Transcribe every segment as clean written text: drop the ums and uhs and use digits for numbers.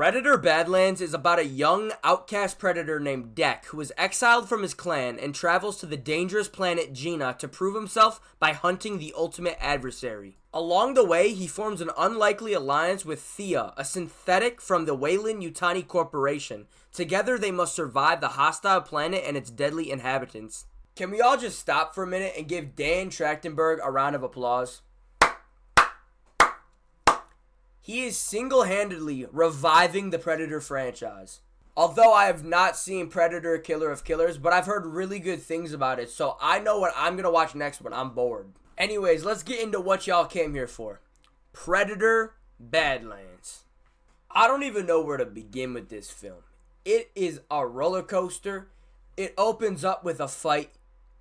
Predator Badlands is about a young, outcast predator named Dek who is exiled from his clan and travels to the dangerous planet Gina to prove himself by hunting the ultimate adversary. Along the way, he forms an unlikely alliance with Thea, a synthetic from the Weyland-Yutani Corporation. Together, they must survive the hostile planet and its deadly inhabitants. Can we all just stop for a minute and give Dan Trachtenberg a round of applause? He is single-handedly reviving the Predator franchise. Although I have not seen Predator Killer of Killers, but I've heard really good things about it, so I know what I'm going to watch next when I'm bored. Anyways, let's get into what y'all came here for. Predator Badlands. I don't even know where to begin with this film. It is a roller coaster. It opens up with a fight,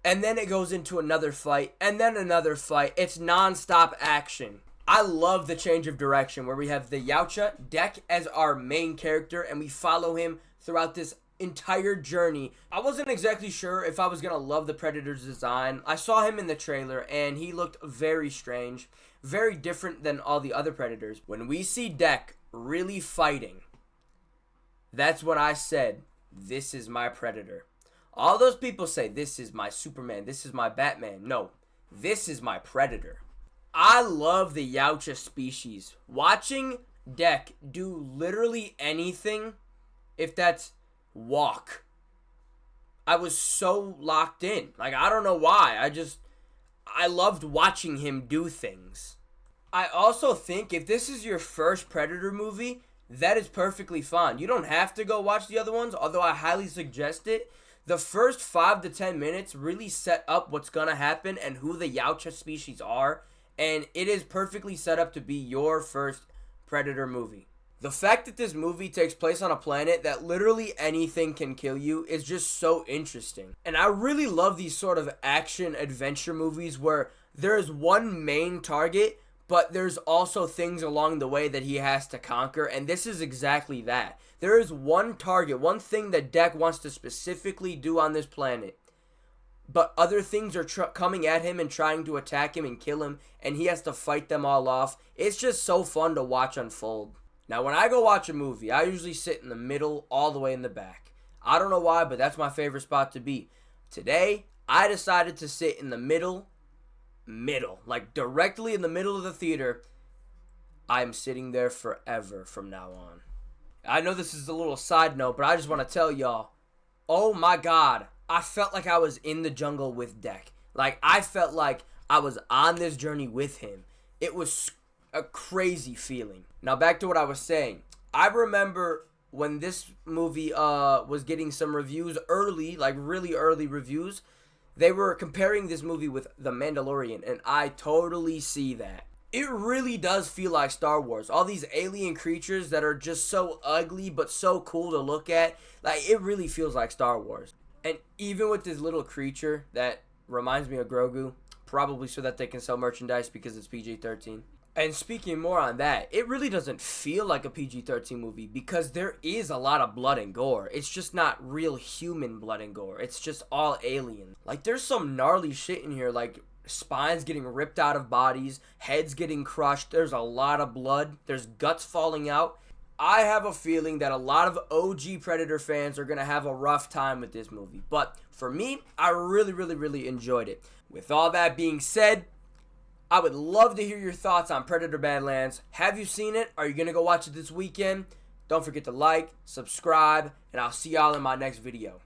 and then it goes into another fight, and then another fight. It's non-stop action. I love the change of direction where we have the Yautja, Dek, as our main character, and we follow him throughout this entire journey. I wasn't exactly sure if I was going to love the Predator's design. I saw him in the trailer, and he looked very strange, very different than all the other Predators. When we see Dek really fighting, that's when I said, this is my Predator. All those people say, this is my Superman, this is my Batman. No, this is my Predator. I love the Yautja species. Watching Dek do literally anything, if that's walk, I was so locked in. Like, I don't know why. I loved watching him do things. I also think if this is your first Predator movie, that is perfectly fine. You don't have to go watch the other ones, although I highly suggest it. The first 5 to 10 minutes really set up what's going to happen and who the Yautja species are. And it is perfectly set up to be your first Predator movie. The fact that this movie takes place on a planet that literally anything can kill you is just so interesting. And I really love these sort of action-adventure movies where there is one main target, but there's also things along the way that he has to conquer. And this is exactly that. There is one target, one thing that Dek wants to specifically do on this planet. But other things are coming at him and trying to attack him and kill him, and he has to fight them all off. It's just so fun to watch unfold. Now, when I go watch a movie, I usually sit in the middle all the way in the back. I don't know why, but that's my favorite spot to be. Today, I decided to sit in the middle, like directly in the middle of the theater. I'm sitting there forever from now on. I know this is a little side note, but I just want to tell y'all, oh my God, I felt like I was in the jungle with Dek. Like, I felt like I was on this journey with him. It was a crazy feeling. Now, back to what I was saying. I remember when this movie was getting some reviews early, like really early reviews, they were comparing this movie with The Mandalorian, and I totally see that. It really does feel like Star Wars. All these alien creatures that are just so ugly but so cool to look at. Like, it really feels like Star Wars. And even with this little creature that reminds me of Grogu, probably so that they can sell merchandise because it's PG-13. And speaking more on that, it really doesn't feel like a PG-13 movie because there is a lot of blood and gore. It's just not real human blood and gore. It's just all alien. Like, there's some gnarly shit in here, like spines getting ripped out of bodies, heads getting crushed. There's a lot of blood. There's guts falling out. I have a feeling that a lot of OG Predator fans are going to have a rough time with this movie. But for me, I really enjoyed it. With all that being said, I would love to hear your thoughts on Predator Badlands. Have you seen it? Are you going to go watch it this weekend? Don't forget to like, subscribe, and I'll see y'all in my next video.